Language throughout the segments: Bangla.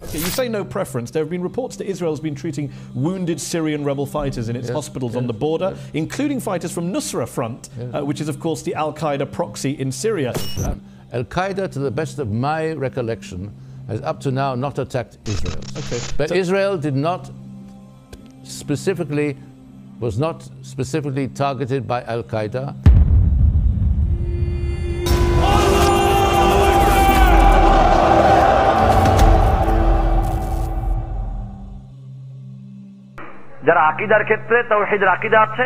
Okay, you say no preference. There have been reports that Israel has been treating wounded Syrian rebel fighters in its hospitals on the border, including fighters from Nusra Front, which is, of course, the Al-Qaeda proxy in Syria. Al-Qaeda, to the best of my recollection, has up to now not attacked Israel. Okay. But Israel was not specifically targeted by Al-Qaeda. যারা আকীদার ক্ষেত্রে তাওহীদের আকীদা আছে,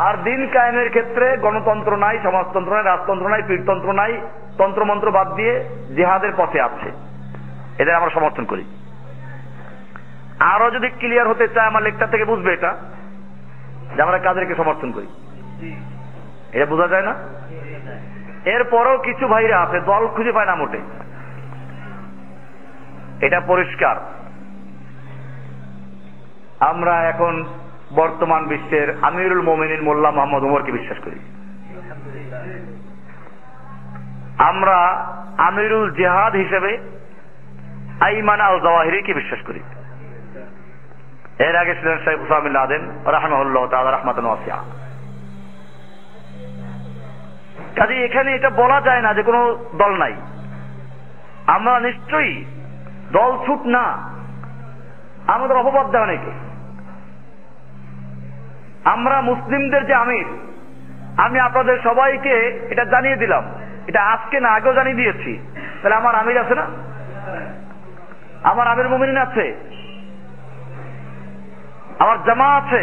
আর দিন কায়েমের ক্ষেত্রে গণতন্ত্র নাই, সমাজতন্ত্র নাই, রাজতন্ত্র নাই, পীরতন্ত্র নাই, তন্ত্রমন্ত্র বাদ দিয়ে জিহাদের পথে আছে, এদের আমরা সমর্থন করি। আরো যদি ক্লিয়ার হতে চায় আমার লেকচার থেকে বুঝবে এটা যে আমরা কাদেরকে সমর্থন করি, এটা বোঝা যায় না? এরপরও কিছু ভাইরা আছে দল খুঁজে পায় না মোটে, এটা পরিষ্কার। আমরা এখন বর্তমান বিশ্বের আমিরুল মোমিনিন মোল্লা মোহাম্মদ ওমরকে বিশ্বাস করি। আমরা আমিরুল জিহাদ হিসেবে আইমান আল জাওয়াহিরিকে বিশ্বাস করি। এর আগে ছিলেন শেখ উসামা বিন লাদেন রাহিমাহুল্লাহ তাআলা রাহমাতান ওয়াসিআ। কাজে এখানে এটা বলা যায় না যে কোনো দল নাই। আমরা নিশ্চয়ই দল ছুট না, আমাদের অপবাদ দেওয়া নাকি। আমরা মুসলিমদের যে আমির, আমি আপনাদের সবাইকে এটা জানিয়ে দিলাম, এটা আজকে না আগেও জানিয়ে দিয়েছি। তাহলে আমার আমির আছে না? আমার আমির মুমিনিন আছে, আমার জামা আছে,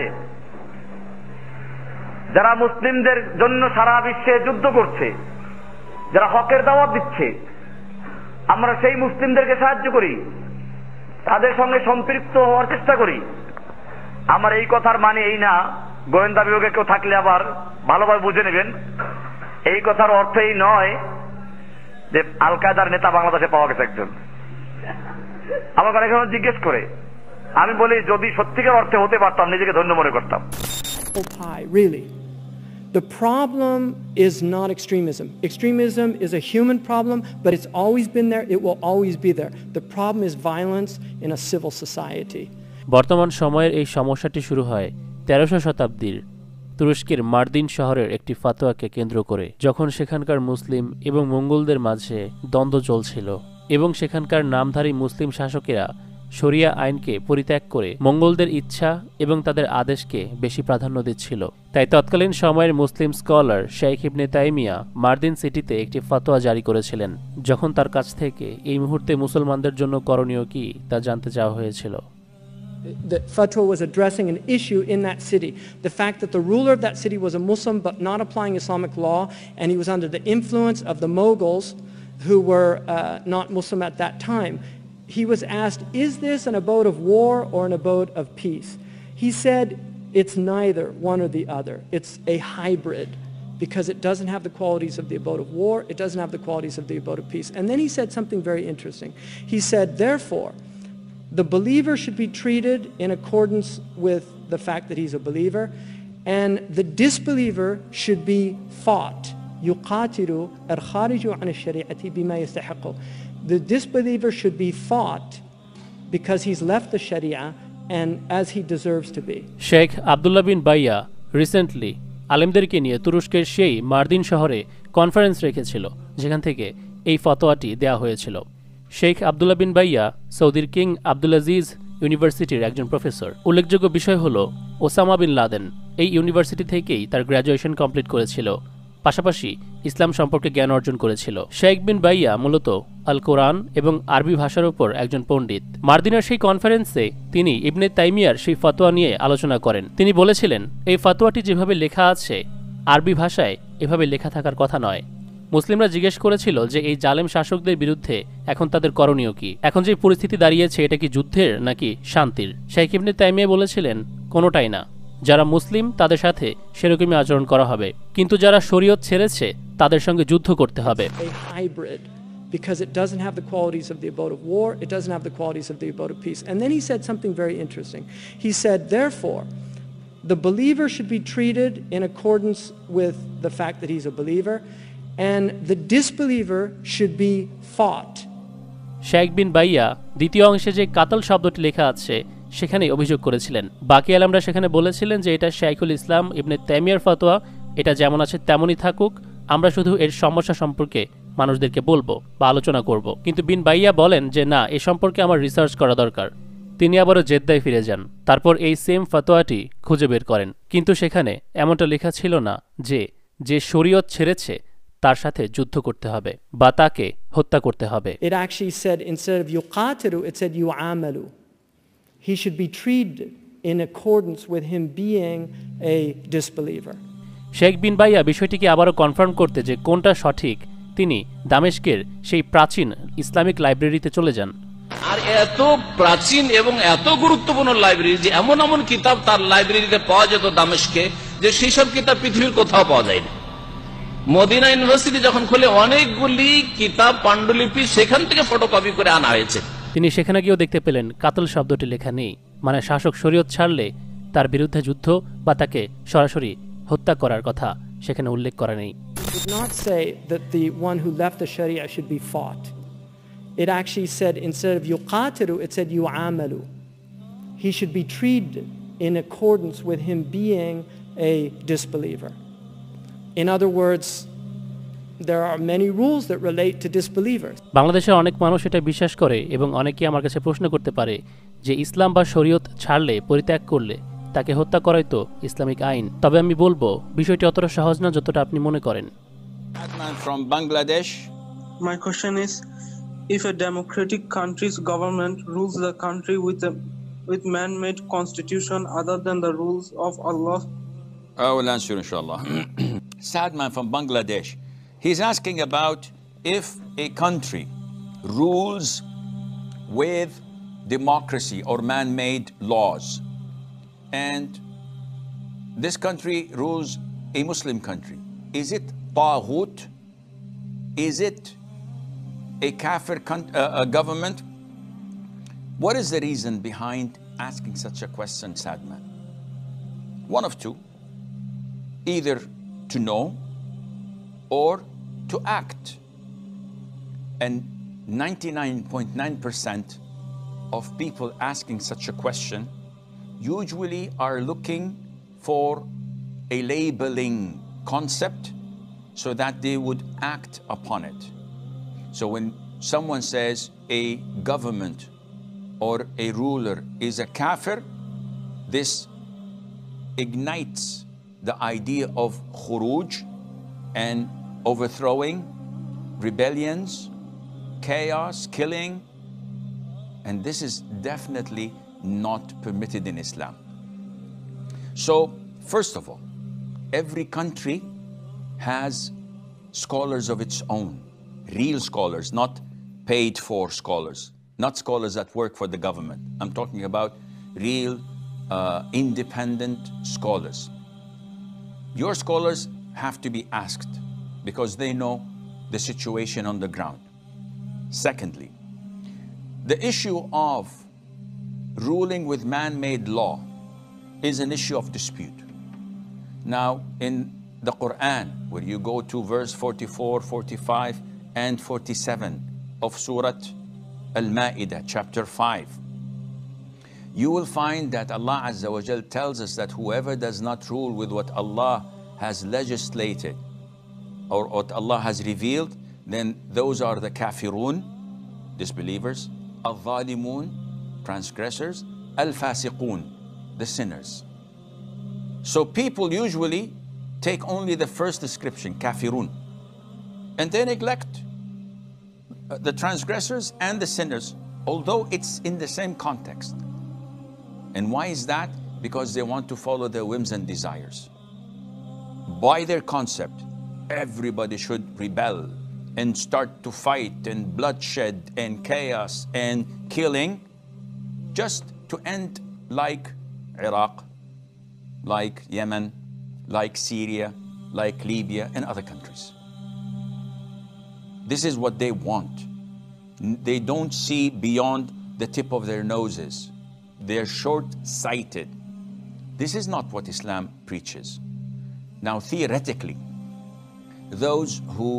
যারা মুসলিমদের জন্য সারা বিশ্বে যুদ্ধ করছে, যারা হকের দাওয়াত দিচ্ছে, আমরা সেই মুসলিমদেরকে সাহায্য করি, তাদের সঙ্গে সম্পৃক্ত হওয়ার চেষ্টা করি। আমার এই কথার মানে এই না, গোয়েন্দা বিভাগে কেউ থাকলে আবার ভালোভাবে বুঝে নেবেন, এই কথার অর্থ এই নয় যে আল কায়দার নেতা বাংলাদেশে পাওয়া গেছে একজন। আমাকে অনেক জিজ্ঞেস করে, আমি বলি যদি সত্যিকার অর্থে হতে পারতাম নিজেকে ধন্য মনে করতাম। Really, the problem is not extremism. Extremism is a human problem, but it's always been there. It will always be there. The problem is violence in a civil society. বর্তমান সময়ের এই সমস্যাটি শুরু হয় 1300 শতাব্দীর তুরস্কের মার্দিন শহরের একটি ফাতোয়াকে কেন্দ্র করে, যখন সেখানকার মুসলিম এবং মঙ্গোলদের মাঝে দ্বন্দ্ব চলছিল এবং সেখানকার নামধারী মুসলিম শাসকেরা শরিয়া আইনকে পরিত্যাগ করে মঙ্গোলদের ইচ্ছা এবং তাদের আদেশকে বেশি প্রাধান্য দিচ্ছিল। তাই তৎকালীন সময়ের মুসলিম স্কলার শেখ ইবনে তাইমিয়া মার্দিন সিটিতে একটি ফতোয়া জারি করেছিলেন, যখন তার কাছ থেকে এই মুহূর্তে মুসলমানদের জন্য করণীয় কি তা জানতে চাওয়া হয়েছিল। The fatwa was addressing an issue in that city. The fact that the ruler of that city was a Muslim but not applying Islamic law, and he was under the influence of the Mughals who were not Muslim at that time. He was asked, is this an abode of war or an abode of peace? He said, it's neither one or the other. It's a hybrid, because it doesn't have the qualities of the abode of war, it doesn't have the qualities of the abode of peace. And then he said something very interesting. He said, therefore, the believer should be treated in accordance with the fact that he's a believer, and the disbeliever should be fought. يُقَاتِلُ الْخَارِجُ عَنِ الشَّرِيعَةِ بِمَا يَسْتَحِقُّ. The disbeliever should be fought because he's left the Sharia and as he deserves to be. Sheikh Abdullah বিন বাইয়া রিসেন্টলি আলেমদেরকে নিয়ে তুরস্কের সেই মার্দিন শহরে কনফারেন্স রেখেছিল, যেখান থেকে এই ফতোয়াটি দেয়া হয়েছিল। শেখ আব্দুল্লাহ বিন বাইয়া সৌদির কিং আব্দুলাজিজ ইউনিভার্সিটির একজন প্রফেসর। উল্লেখযোগ্য বিষয় হল ওসামা বিন লাদেন এই ইউনিভার্সিটি থেকেই তার গ্র্যাজুয়েশন কমপ্লিট করেছিল, পাশাপাশি ইসলাম সম্পর্কে জ্ঞান অর্জন করেছিল। শেখ বিন বাইয়া মূলত আল কোরআন এবং আরবি ভাষার উপর একজন পণ্ডিত। মার্দিনের সেই কনফারেন্সে তিনি ইবনে তাইমিয়ার সেই ফতোয়া নিয়ে আলোচনা করেন। তিনি বলেছিলেন, এই ফতোয়াটি যেভাবে লেখা আছে আরবি ভাষায় এভাবে লেখা থাকার কথা নয়। মুসলিমরা জিজ্ঞেস করেছিল যে এই জালেম শাসকদের বিরুদ্ধে এখন তাদের করণীয় কি, এখন যে পরিস্থিতি দাঁড়িয়েছে এটা কি যুদ্ধের নাকি শান্তির? শেখ ইবনে তাইমিয়া বলেছিলেন, কোনোটাই না। যারা মুসলিম তাদের সাথে সেরকমই আচরণ করা হবে, কিন্তু যারা শরীয়ত ছেড়েছে তাদের সঙ্গে যুদ্ধ করতে হবে। Because it doesn't have the qualities of the abode of war, it doesn't have the qualities of the abode of peace. And then he said something very interesting. He said, therefore, the believer should be treated in accordance with the fact that he's a believer, and the disbeliever should be fought. Sheikh বিন বাইয়া দ্বিতীয় অংশে যে কাতল শব্দটি লেখা আছে সেখানেই অভিযোগ করেছিলেন। বাকি আলেমরা সেখানে বলেছিলেন যে এটা শাইখুল ইসলাম ইবনে তাইমিয়ার ফতোয়া, এটা যেমন আছে তেমনই থাকুক, আমরা শুধু এর সমস্যা সম্পর্কে মানুষদেরকে বলবো বা আলোচনা করব। কিন্তু বিন বাইয়া বলেন যে না, এ সম্পর্কে আমার রিসার্চ করা দরকার। তিনি আবারও জেদ্দায় ফিরে যান, তারপর এই সেম ফতোয়াটি খুঁজে বের করেন। কিন্তু সেখানে এমনটা লেখা ছিল না যে যে শরীয়ত ছেড়েছে তার সাথে যুদ্ধ করতে হবে বা তাকে হত্যা করতে হবে। It actually said, instead of yuqatilu, it said yu'amalu. He should be treated in accordance with him being a disbeliever. Sheikh বিন বাইয়া বিষয়টিকে আবারও কনফার্ম করতে যে কোনটা সঠিক, তিনি দামেস্কের সেই প্রাচীন ইসলামিক লাইব্রেরিতে চলে যান। আর এত প্রাচীন এবং এত গুরুত্বপূর্ণ লাইব্রেরি যে এমন এমন কিতাব তার লাইব্রেরিতে পাওয়া যেত দামেস্কে, যে সেই সব কিতাব পৃথিবীর কোথাও পাওয়া যায়নি। মদিনা ইউনিভার্সিটি যখন খুলে অনেকগুলি কিতাব পাণ্ডুলিপি সেখান থেকে ফটোকপি করে আনা হয়েছে। তিনি সেখানে গিয়েও দেখতে পেলেন কাতল শব্দটি লেখা নেই, মানে শাসক শরীয়ত ছাড়লে তার বিরুদ্ধে যুদ্ধ বা তাকে সরাসরি হত্যা করার কথা সেখানে উল্লেখ করা নেই। It did not say that the one who left the Sharia should be fought. It actually said, instead of yuqatilu, it said yu'amalu. He should be treated in accordance with him being a disbeliever. In other words, there are many rules that relate to disbelievers. বাংলাদেশের অনেক মানুষ এটা বিশ্বাস করে এবং অনেকে আমার কাছে প্রশ্ন করতে পারে যে ইসলাম বা শরীয়ত ছাড়লে, পরিত্যাগ করলে তাকে হত্যা করাই তো ইসলামিক আইন। তবে আমি বলবো বিষয়টি অতটা সহজ না যতটা আপনি মনে করেন। From Bangladesh. My question is, if a democratic country's government rules the country with man-made constitution other than the rules of Allah? I will answer, inshallah. Sadman from Bangladesh. He's asking about if a country rules with democracy or man-made laws, and this country rules a Muslim country, is it taghut? Is it a kafir government? What is the reason behind asking such a question, Sadman? One of two. Either to know or to act. And 99.9% of people asking such a question usually are looking for a labeling concept so that they would act upon it. So when someone says a government or a ruler is a kafir, this ignites the idea of khuruj and overthrowing, rebellions, chaos, killing, and this is definitely not permitted in Islam. So, first of all, every country has scholars of its own, real scholars, not paid for scholars, not scholars that work for the government. I'm talking about real independent scholars. Your scholars have to be asked because they know the situation on the ground. Secondly, the issue of ruling with man-made law is an issue of dispute. Now, in the Quran, where you go to verse 44, 45, and 47 of Surah Al-Ma'idah, chapter 5, you will find that Allah Azza wa Jal tells us that whoever does not rule with what Allah has legislated or what Allah has revealed, then those are the kafirun, disbelievers, al-zalimun, transgressors, al-fasiqun, the sinners. So people usually take only the first description, kafirun, and they neglect the transgressors and the sinners, although it's in the same context. And why is that? Because they want to follow their whims and desires. By their concept, everybody should rebel and start to fight and bloodshed and chaos and killing, just to end like Iraq, like Yemen, like Syria, like Libya and other countries. This is what they want. They don't see beyond the tip of their noses. They're short-sighted. This is not what Islam preaches. Now, theoretically, those who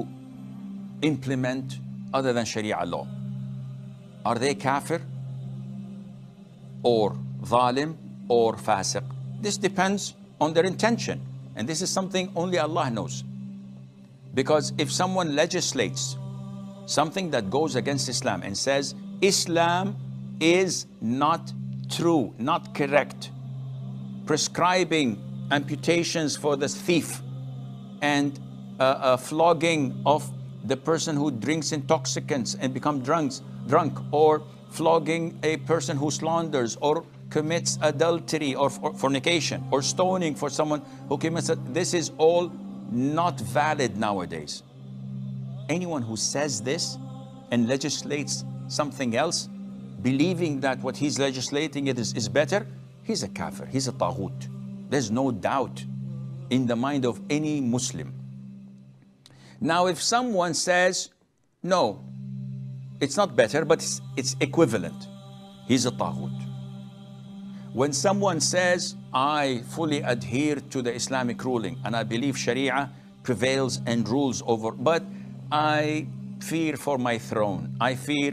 implement other than Sharia law, Are they kafir or zalim or fasiq? This depends on their intention. And this is something only Allah knows. Because if someone legislates something that goes against Islam and says, Islam is not true, not correct, prescribing amputations for the thief and flogging of the person who drinks intoxicants and become drunk, or flogging a person who slanders or commits adultery or fornication, or stoning for someone who commits it. This is all not valid nowadays. Anyone who says this and legislates something else, believing that what he's legislating is better, he's a kafir, he's a taghut. There's no doubt in the mind of any Muslim. Now, if someone says, no, it's not better, but it's equivalent, he's a taghut. When someone says, I fully adhere to the Islamic ruling and I believe Sharia prevails and rules over, but I fear for my throne, I fear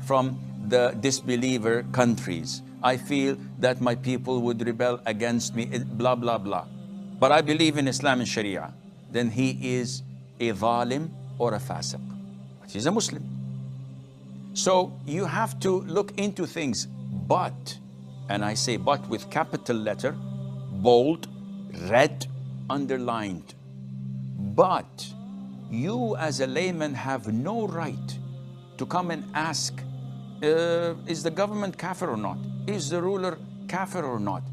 from the disbeliever countries, I feel that my people would rebel against me, blah, blah, blah. But I believe in Islam and Sharia, then he is a zalim or a fasiq. But he's a Muslim. So you have to look into things, but, and I say but with capital letter, bold, red, underlined. But you as a layman have no right to come and ask, is the government kafir or not? Is the ruler kafir or not?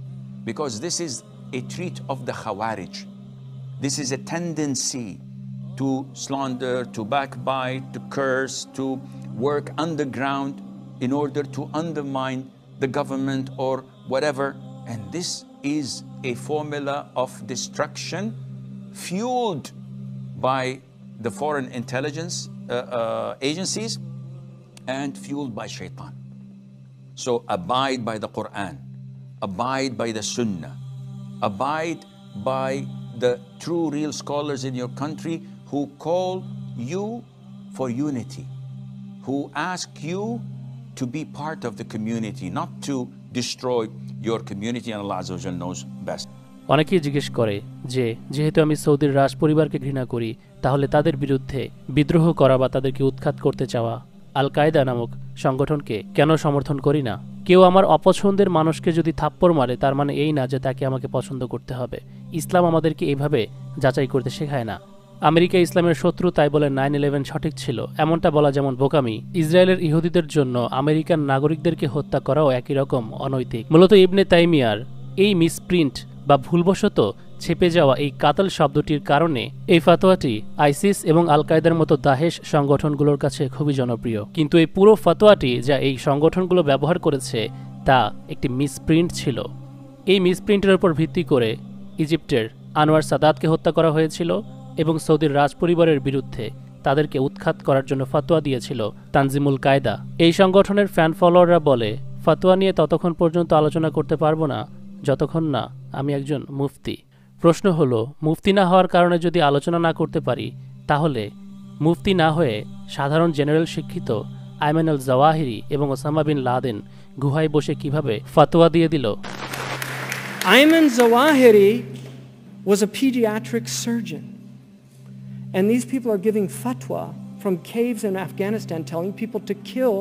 Because this is a trait of the Khawarij. This is a tendency to slander, to backbite, to curse, to work underground in order to undermine the government or whatever. And this is a formula of destruction fueled by the foreign intelligence agencies and fueled by shaitan. So abide by the Quran, abide by the Sunnah, abide by the true real scholars in your country who call you for unity, who ask you to be part of the community, not to destroy your community, and Allah Azza wa Jalla knows best. অনেকেই জিজ্ঞেস করে যে যেহেতু আমি সৌদির রাজ পরিবারকে ঘৃণা করি, তাহলে তাদের বিরুদ্ধে বিদ্রোহ করা বা তাদেরকে উৎখাত করতে চাওয়া আল কায়দা নামক সংগঠনকে কেন সমর্থন করি না? কেউ আমার অপছন্দের মানুষকে যদি থাপ্পড় মারে, তার মানে এই না যে তাকে আমাকে পছন্দ করতে হবে। ইসলাম আমাদেরকে এইভাবে যাচাই করতে শেখায় না। আমেরিকা ইসলামের শত্রু, তাই বলে 9/11 সঠিক ছিল, এমনটা বলা যেমন বোকামি। ইসরায়েলের ইহুদিদের জন্য আমেরিকান নাগরিকদেরকে হত্যা করাও একই রকম অনৈতিক। মূলত ইবনে তাইমিয়ার এই মিসপ্রিন্ট বা ভুলবশত ছেপে যাওয়া এই কাতল শব্দটির কারণে এই ফতোয়াটি আইসিস এবং আল কায়দার মতো দাহেশ সংগঠনগুলোর কাছে খুবই জনপ্রিয়। কিন্তু এই পুরো ফতোয়াটি যা এই সংগঠনগুলো ব্যবহার করেছে তা একটি মিসপ্রিন্ট ছিল। এই মিসপ্রিন্টের উপর ভিত্তি করে ইজিপ্টের আনোয়ার সাদাতকে হত্যা করা হয়েছিল এবং সৌদির রাজপরিবারের বিরুদ্ধে তাদেরকে উৎখাত করার জন্য ফতোয়া দিয়েছিল তানজিমুল কায়দা। এই সংগঠনের ফ্যান ফলোয়াররা বলে, ফতোয়া নিয়ে ততক্ষণ পর্যন্ত আলোচনা করতে পারবো না যতক্ষণ না আমি একজন মুফতি। প্রশ্ন হলো, মুফতি না হওয়ার কারণে যদি আলোচনা না করতে পারি, তাহলে মুফতি না হয়ে সাধারণ জেনারেল শিক্ষিত আইমান আল জাওয়াহিরি এবং ওসামা বিন লাদেন গুহায় বসে কিভাবে ফতোয়া দিয়ে দিল? Ayman Zawahiri was a pediatric surgeon. And these people are giving fatwa from caves in Afghanistan telling people to kill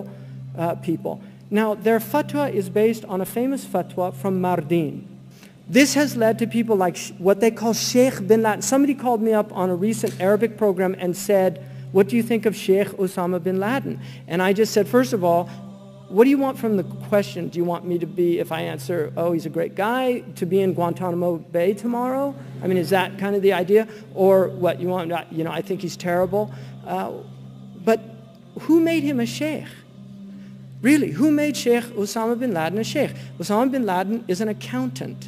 people. Now, their fatwa is based on a famous fatwa from Mardin. This has led to people like what they call Sheikh bin Laden. Somebody called me up on a recent Arabic program and said, what do you think of Sheikh Osama bin Laden? And I just said, first of all, what do you want from the question? Do you want me to be, if I answer, oh, he's a great guy, to be in Guantanamo Bay tomorrow? I mean, is that kind of the idea? Or what, you want, you know, I think he's terrible. But who made him a sheikh? Really, who made Sheikh Osama bin Laden a sheikh? Osama bin Laden is an accountant.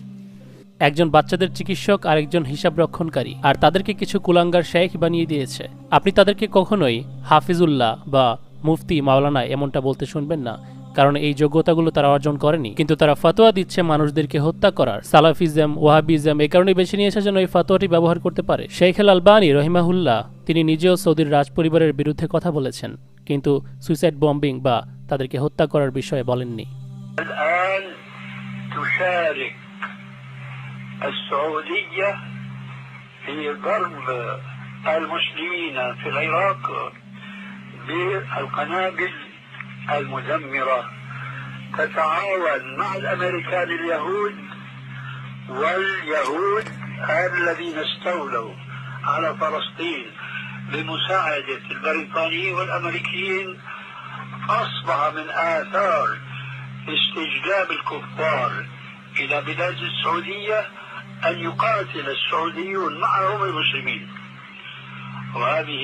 একজন বাচ্চাদের চিকিৎসক আর একজন হিসাব রক্ষণকারী, আর তাদেরকে কিছু কুলাঙ্গার শেখ বানিয়ে দিয়েছে। আপনি তাদেরকে কখনোই হাফিজুল্লাহ বা মুফতি মাওলানা এমনটা বলতে শুনবেন না। কারণ এই যোগ্যতাগুলো তারা অর্জন করেনি, কিন্তু তারা ফতোয়া দিচ্ছে মানুষদেরকে হত্যা করার। সালাফিজম, ওয়াহাবিজম এই কারণে বেছে নিয়েছে যেন এই ফতোয়াটি ব্যবহার করতে পারে। শেখ আল আলবানী রহিমাহুল্লাহ তিনি নিজেও সৌদির রাজ পরিবারের বিরুদ্ধে কথা বলেছেন, কিন্তু সুইসাইড বম্বিং বা তাদেরকে হত্যা করার বিষয়ে বলেননি। المدمرة تتعاون مع الأمريكان اليهود واليهود الذين استولوا على فلسطين بمساعدة البريطانيين والأمريكيين. أصبح من آثار استجلاب الكفار إلى بلاد السعودية أن يقاتل السعوديون معهم المسلمين، وهذه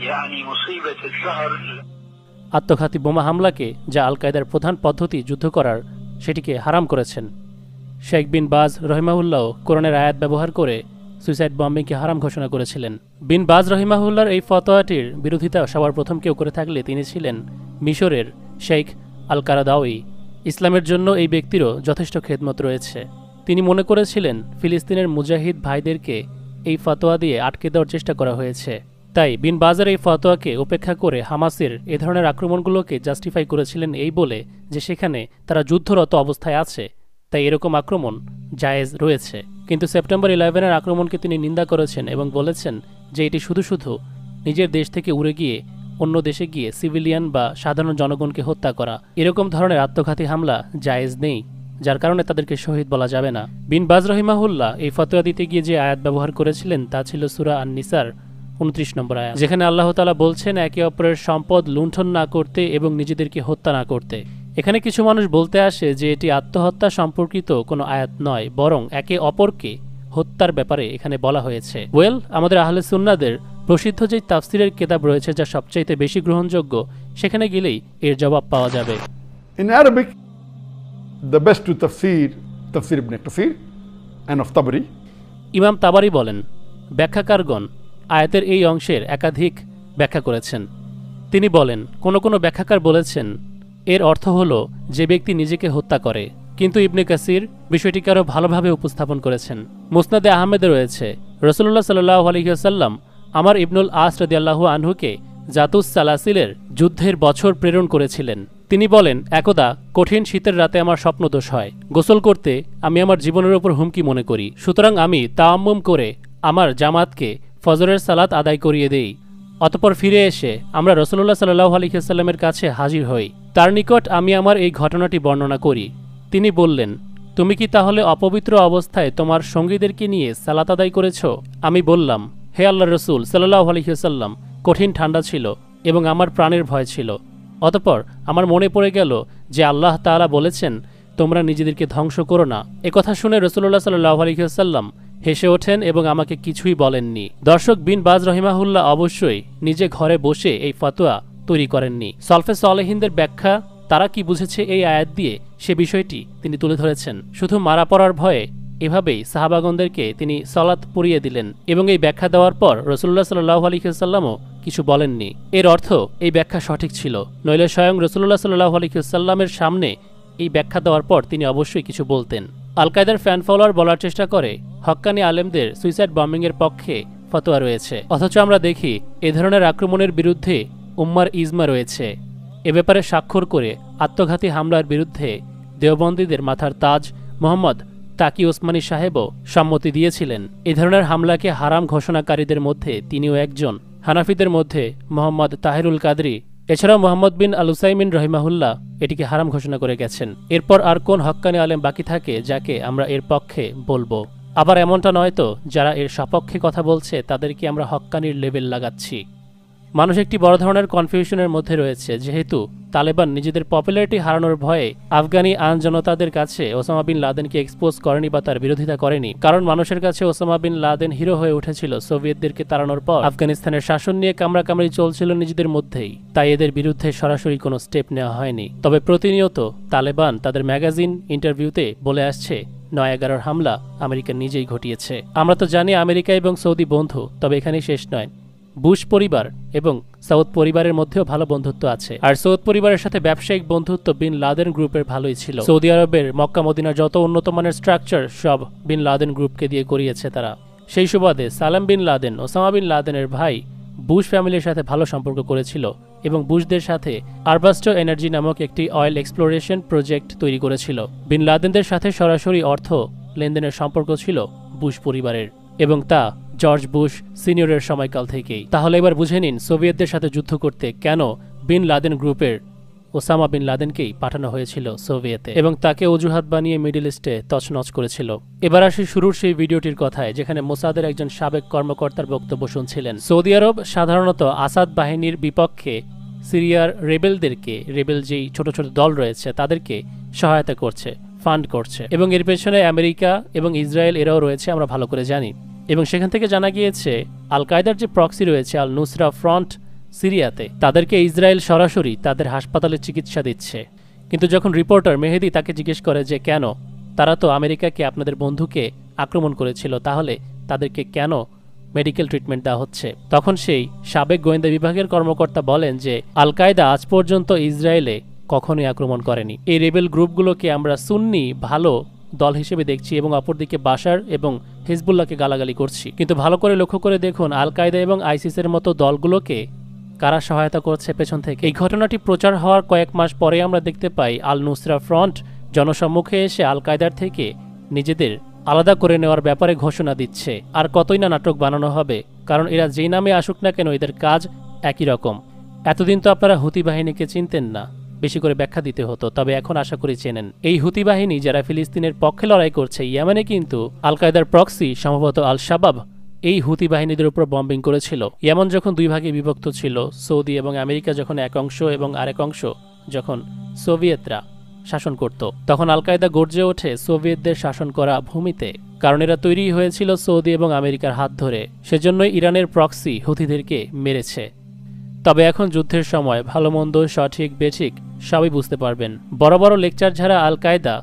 يعني مصيبة الدهر. আত্মঘাতী বোমা হামলাকে, যা আল কায়দার প্রধান পদ্ধতি যুদ্ধ করার, সেটিকে হারাম করেছেন। শেখ বিন বাজ রহিমাহুল্লাহ কোরআনের আয়াত ব্যবহার করে সুইসাইড বম্বিংকে হারাম ঘোষণা করেছিলেন। বিন বাজ রহিমাহুল্লাহর এই ফতোয়াটির বিরোধিতা সবার প্রথম কেউ করে থাকলে তিনি ছিলেন মিশরের শেখ আল কারাদাউই। ইসলামের জন্য এই ব্যক্তিরও যথেষ্ট খেদমত রয়েছে। তিনি মনে করেছিলেন ফিলিস্তিনের মুজাহিদ ভাইদেরকে এই ফতোয়া দিয়ে আটকে দেওয়ার চেষ্টা করা হয়েছে। তাই বিন বাজের এই ফতোয়াকে উপেক্ষা করে হামাসের এ ধরনের আক্রমণগুলোকে জাস্টিফাই করেছিলেন এই বলে যে সেখানে তারা যুদ্ধরত অবস্থায় আছে, তাই এরকম আক্রমণ জায়েজ রয়েছে। কিন্তু সেপ্টেম্বর 11-এর আক্রমণকে তিনি নিন্দা করেছেন এবং বলেছেন যে এটি শুধু শুধু নিজের দেশ থেকে উড়ে গিয়ে অন্য দেশে গিয়ে সিভিলিয়ান বা সাধারণ জনগণকে হত্যা করা, এরকম ধরনের আত্মঘাতী হামলা জায়েজ নেই, যার কারণে তাদেরকে শহীদ বলা যাবে না। বিন বাজ রহিমাহুল্লাহ এই ফতোয়া দিতে গিয়ে যে আয়াত ব্যবহার করেছিলেন তা ছিল সূরা আন-নিসার 29 নম্বর আয়াত, যেখানে আল্লাহ তাআলা বলছেন একে অপরের সম্পদ লুণ্ঠন না করতে এবং নিজেদেরকে হত্যা না করতে। এখানে কিছু মানুষ বলতে আসে যে এটি আত্মহত্যা সম্পর্কিত কোনো আয়াত নয়, বরং একে অপরকে হত্যার ব্যাপারে এখানে বলা হয়েছে। আমাদের আহলে সুন্নাহদের প্রসিদ্ধ যে তাফসিরের কিতাব রয়েছে যা সবচাইতে বেশি গ্রহণযোগ্য, সেখানে গেলেই এর জবাব পাওয়া যাবে। In Arabic, the best to tafsir ibn Kathir and of Tabari. ইমাম তাবারি বলেন, ব্যাখ্যাকারগণ আয়াতের এই অংশের একাধিক ব্যাখ্যা করেছেন। তিনি বলেন, কোনো ব্যাখ্যাকার বলেছেন এর অর্থ হলো যে ব্যক্তি নিজেকে হত্যা করে, কিন্তু ইবনে কাসির বিষয়টিকে আরও ভালোভাবে উপস্থাপন করেছেন। মুসনাদে আহমেদে রয়েছে, রাসূলুল্লাহ সাল্লাল্লাহু আলাইহি ওয়াসাল্লাম আমার ইবনুল আস রাদিয়াল্লাহু আনহুকে জাতুস সালাসিলের যুদ্ধের বছর প্রেরণ করেছিলেন। তিনি বলেন, একদা কঠিন শীতের রাতে আমার স্বপ্নদোষ হয়। গোসল করতে আমি আমার জীবনের উপর হুমকি মনে করি, সুতরাং আমি তায়াম্মুম করে আমার জামাতকে ফজরের সালাত আদায় করিয়ে দেই। অতঃপর ফিরে এসে আমরা রাসূলুল্লাহ সাল্লাল্লাহু আলাইহি ওয়াসাল্লামের কাছে হাজির হই। তার নিকট আমি আমার এই ঘটনাটি বর্ণনা করি। তিনি বললেন, তুমি কি তাহলে অপবিত্র অবস্থায় তোমার সঙ্গীদেরকে নিয়ে সালাত আদায় করেছ? আমি বললাম, হে আল্লাহর রাসূল সাল্লাল্লাহু আলাইহি ওয়াসাল্লাম, কঠিন ঠান্ডা ছিল এবং আমার প্রাণের ভয় ছিল। অতঃপর আমার মনে পড়ে গেল যে আল্লাহ তাআলা বলেছেন, তোমরা নিজেদেরকে ধ্বংস করো না। একথা শুনে রাসূলুল্লাহ সাল্লাল্লাহু আলাইহি ওয়াসাল্লাম হেসে ওঠেন এবং আমাকে কিছুই বলেননি। দর্শক, বিন বাজ রহিমাহুল্লাহ অবশ্যই নিজে ঘরে বসে এই ফতোয়া তৈরি করেননি। সলফে সালেহিনদের ব্যাখ্যা তারা কি বুঝেছে এই আয়াত দিয়ে সে বিষয়টি তিনি তুলে ধরেছেন। শুধু মারা পড়ার ভয়ে এভাবেই সাহাবাগণদেরকে তিনি সালাত পড়িয়ে দিলেন এবং এই ব্যাখ্যা দেওয়ার পর রাসূলুল্লাহ সাল্লাল্লাহু আলাইহি ওয়াসাল্লামও কিছু বলেননি। এর অর্থ এই ব্যাখ্যা সঠিক ছিল, নইলে স্বয়ং রাসূলুল্লাহ সাল্লাল্লাহু আলাইহি ওয়াসাল্লামের সামনে এই ব্যাখ্যা দেওয়ার পর তিনি অবশ্যই কিছু বলতেন। আল কায়দার ফ্যান ফলোয়ার বলার চেষ্টা করে হক্কানি আলেমদের সুইসাইড বম্বিংয়ের পক্ষে ফতোয়া রয়েছে, অথচ আমরা দেখি এ ধরনের আক্রমণের বিরুদ্ধে উম্মার ইজমা রয়েছে। এ ব্যাপারে স্বাক্ষর করে আত্মঘাতী হামলার বিরুদ্ধে দেওবন্দীদের মাথার তাজ মোহাম্মদ তাকি ওসমানী সাহেবও সম্মতি দিয়েছিলেন। এ ধরনের হামলাকে হারাম ঘোষণাকারীদের মধ্যে তিনিও একজন। হানাফিদের মধ্যে মোহাম্মদ তাহিরুল কাদরি, এছাড়াও মোহাম্মদ বিন আল উসাইমিন রহিমাহুল্লাহ এটিকে হারাম ঘোষণা করে গেছেন। এরপর আর কোন হক্কানি আলেম বাকি থাকে যাকে আমরা এর পক্ষে বলবো? আবার এমনটা নয় তো যারা এর সপক্ষে কথা বলছে তাদেরকে আমরা হক্কানির লেবেল লাগাচ্ছি। মানুষ একটি বড় ধরনের কনফিউশনের মধ্যে রয়েছে, যেহেতু তালেবান নিজেদের পপুলারিটি হারানোর ভয়ে আফগানি আইন জনতাদের কাছে ওসামা বিন লাদেনকে এক্সপোজ করেনি বা তার বিরোধিতা করেনি, কারণ মানুষের কাছে ওসামা বিন লাদেন হিরো হয়ে উঠেছিল সোভিয়েতদেরকে তাড়ানোর পর। আফগানিস্তানের শাসন নিয়ে কামড়াকামড়ি চলছিল নিজেদের মধ্যেই, তাই এদের বিরুদ্ধে সরাসরি কোনো স্টেপ নেওয়া হয়নি। তবে প্রতিনিয়ত তালেবান তাদের ম্যাগাজিন ইন্টারভিউতে বলে আসছে ৯/১১ হামলা আমেরিকা নিজেই ঘটিয়েছে। আমরা তো জানি আমেরিকা এবং সৌদি বন্ধু, তবে এখানেই শেষ নয়। বুশ পরিবার এবং সৌদ পরিবারের মধ্যেও ভালো বন্ধুত্ব আছে। আর সৌদ পরিবারের সাথে ব্যবসায়িক বন্ধুত্ব বিন লাদেন গ্রুপের ভালোই ছিল। সৌদি আরবের মক্কা মদিনার যত উন্নত মানের স্ট্রাকচার সব বিন লাদেন গ্রুপকে দিয়ে করিয়েছে তারা। সেই সুবাদে সালাম বিন লাদেন ওসামা বিন লাদেনের ভাই বুশ ফ্যামিলির সাথে ভালো সম্পর্ক করেছিল এবং বুশদের সাথে আরবাস্টো এনার্জি নামক একটি অয়েল এক্সপ্লোরেশন প্রজেক্ট তৈরি করেছিল। বিন লাদেনদের সাথে সরাসরি অর্থ লেনদেনের সম্পর্ক ছিল বুশ পরিবারের, এবং তা জর্জ বুশ সিনিয়রের সময়কাল থেকেই। তাহলে এবার বুঝে নিন সোভিয়েতদের সাথে যুদ্ধ করতে কেন বিন লাদেন গ্রুপের ওসামা বিন লাদেনকেই পাঠানো হয়েছিল সোভিয়েতে, এবং তাকে অজুহাত বানিয়ে মিডল ইস্টে তছনছ করেছিল। এবার আসি শুরুর সেই ভিডিওটির কথায়, যেখানে মোসাদের একজন সাবেক কর্মকর্তার বক্তব্য শুনছিলেন। সৌদি আরব সাধারণত আসাদ বাহিনীর বিপক্ষে সিরিয়ার রেবেলদেরকে, রেবেল যেই ছোট ছোট দল রয়েছে তাদেরকে সহায়তা করছে, ফান্ড করছে, এবং এর পেছনে আমেরিকা এবং ইসরায়েল এরাও রয়েছে, আমরা ভালো করে জানি। এবং সেখান থেকে জানা গিয়েছে আল কায়দার যে প্রক্সি রয়েছে আল নুসরা ফ্রন্ট সিরিয়াতে, তাদেরকে ইসরায়েল সরাসরি তাদের হাসপাতালে চিকিৎসা দিচ্ছে। কিন্তু যখন রিপোর্টার মেহেদি তাকে জিজ্ঞেস করে যে কেন, তারা তো আমেরিকাকে আপনাদের বন্ধুকে আক্রমণ করেছিল, তাহলে তাদেরকে কেন মেডিকেল ট্রিটমেন্ট দেওয়া হচ্ছে, তখন সেই সাবেক গোয়েন্দা বিভাগের কর্মকর্তা বলেন যে আল কায়দা আজ পর্যন্ত ইসরায়েলে কখনোই আক্রমণ করেনি। এই রেবেল গ্রুপগুলোকে আমরা সুন্নি ভালো দল হিসেবে দেখছি এবং অপরদিকে বাশার এবং হিজবুল্লাহকে গালাগালি করছি। কিন্তু ভালো করে লক্ষ্য করে দেখুন আল কায়দা এবং আইসিসের মতো দলগুলোকে কারা সহায়তা করছে পেছন থেকে। এই ঘটনাটি প্রচার হওয়ার কয়েক মাস পরে আমরা দেখতে পাই আল নুসরা ফ্রন্ট জনসম্মুখে এসে আল কায়দার থেকে নিজেদের আলাদা করে নেওয়ার ব্যাপারে ঘোষণা দিচ্ছে। আর কতই না নাটক বানানো হবে, কারণ এরা যেই নামে আসুক না কেন এদের কাজ একই রকম। এতদিন তো আপনারা হুতি বাহিনীকে চিনতেন না, বেশি করে ব্যাখ্যা দিতে হতো, তবে এখন আশা করি চেনেন। এই হুতি বাহিনী যারা ফিলিস্তিনের পক্ষে লড়াই করছে, ইয়েমেনে কিন্তু আল কায়দার প্রক্সি সম্ভবত আল শাবাব এই হুতি বাহিনীদের উপর বম্বিং করেছিল। ইয়েমন যখন দুই ভাগে বিভক্ত ছিল, সৌদি এবং আমেরিকা যখন এক অংশ এবং আরেক অংশ যখন সোভিয়েতরা শাসন করত, তখন আল কায়দা গর্জে ওঠে সোভিয়েতদের শাসন করা ভূমিতে, কারণ এরা তৈরি হয়েছিল সৌদি এবং আমেরিকার হাত ধরে। সেজন্যই ইরানের প্রক্সি হুতিদেরকে মেরেছে। তবে এখন যুদ্ধের সময় ভালো মন্দ, সঠিক বেঠিক সবই বুঝতে পারবেন। বড় বড় লেকচার ছাড়া আল কায়দা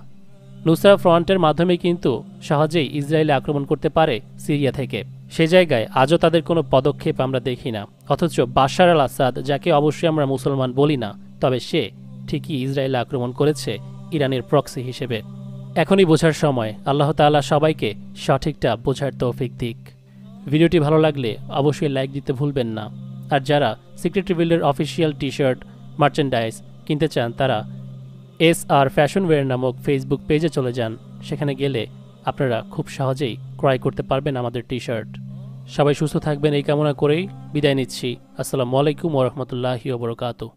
নুসরা ফ্রন্টের মাধ্যমে কিন্তু সহজেই ইসরায়েলে আক্রমণ করতে পারে সিরিয়া থেকে। সে জায়গায় আজও তাদের কোনো পদক্ষেপ আমরা দেখি না। অথচ বাশার আল আসাদ, যাকে অবশ্যই আমরা মুসলমান বলি না, তবে সে ঠিকই ইসরায়েলে আক্রমণ করেছে ইরানের প্রক্সি হিসেবে। এখনই বোঝার সময়। আল্লাহ তাআলা সবাইকে সঠিকটা বোঝার তৌফিক দিক। ভিডিওটি ভালো লাগলে অবশ্যই লাইক দিতে ভুলবেন না। আর যারা সিক্রেট রিভিলের অফিসিয়াল টি শার্ট মার্চেন্ডাইজ কিনতে চান, তারা SR ফ্যাশনওয়্যার নামক ফেসবুক পেজে চলে যান। সেখানে গেলে আপনারা খুব সহজেই ক্রয় করতে পারবেন আমাদের টি শার্ট। সবাই সুস্থ থাকবেন এই কামনা করেই বিদায় নিচ্ছি। আসসালামু আলাইকুম ওয়া রাহমাতুল্লাহি ওয়া বারাকাতুহু।